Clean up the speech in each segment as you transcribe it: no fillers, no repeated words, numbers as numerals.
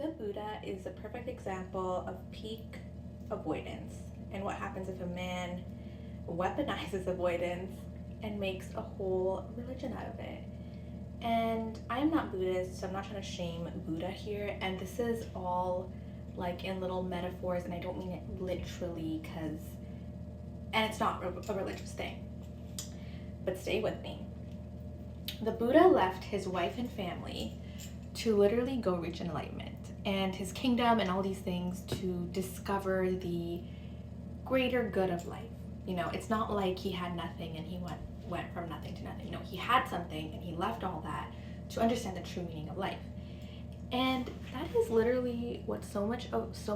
The Buddha is a perfect example of peak avoidance and what happens if a man weaponizes avoidance and makes a whole religion out of it. And I'm not Buddhist, so I'm not trying to shame Buddha here. And this is all like in little metaphors, and I don't mean it literally and it's not a religious thing. But stay with me. The Buddha left his wife and family to literally go reach enlightenment and his kingdom and all these things to discover the greater good of life. You know, it's not like he had nothing and he went from nothing to nothing. You know, he had something and he left all that to understand the true meaning of life. And that is literally what so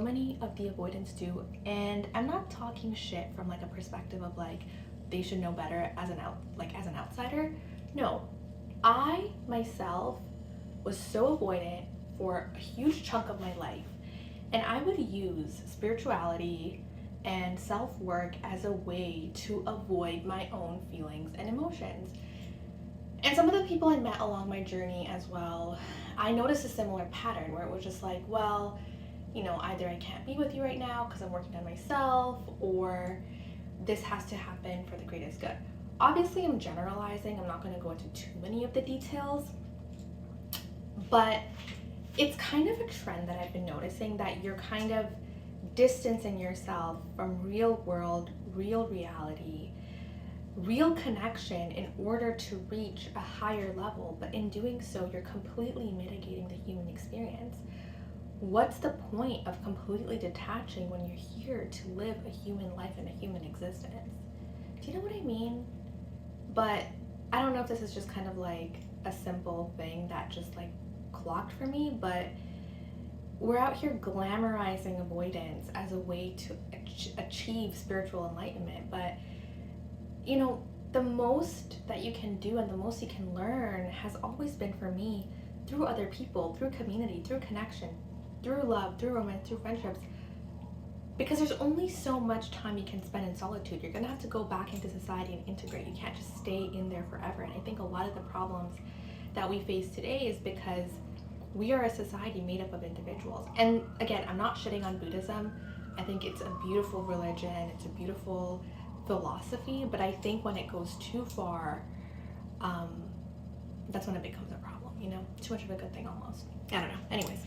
many of the avoidants do. And I'm not talking shit from like a perspective of like they should know better as an outsider. No, I myself was so avoidant for a huge chunk of my life, and I would use spirituality and self-work as a way to avoid my own feelings and emotions. And some of the people I met along my journey as well, I noticed a similar pattern where it was just like, well, you know, either I can't be with you right now because I'm working on myself, or this has to happen for the greatest good. Obviously, I'm generalizing. I'm not going to go into too many of the details, but it's kind of a trend that I've been noticing, that you're kind of distancing yourself from real world, real reality, real connection in order to reach a higher level. But in doing so, you're completely mitigating the human experience. What's the point of completely detaching when you're here to live a human life and a human existence? Do you know what I mean? But I don't know if this is just kind of like a simple thing that just like clocked for me, but we're out here glamorizing avoidance as a way to achieve spiritual enlightenment. But you know, the most that you can do and the most you can learn has always been, for me, through other people, through community, through connection, through love, through romance, through friendships. Because there's only so much time you can spend in solitude. You're gonna have to go back into society and integrate. You can't just stay in there forever. And I think a lot of the problems that we face today is because we are a society made up of individuals. And again, I'm not shitting on Buddhism. I think it's a beautiful religion, it's a beautiful philosophy, but I think when it goes too far, that's when it becomes a problem, you know? Too much of a good thing almost. I don't know. Anyways.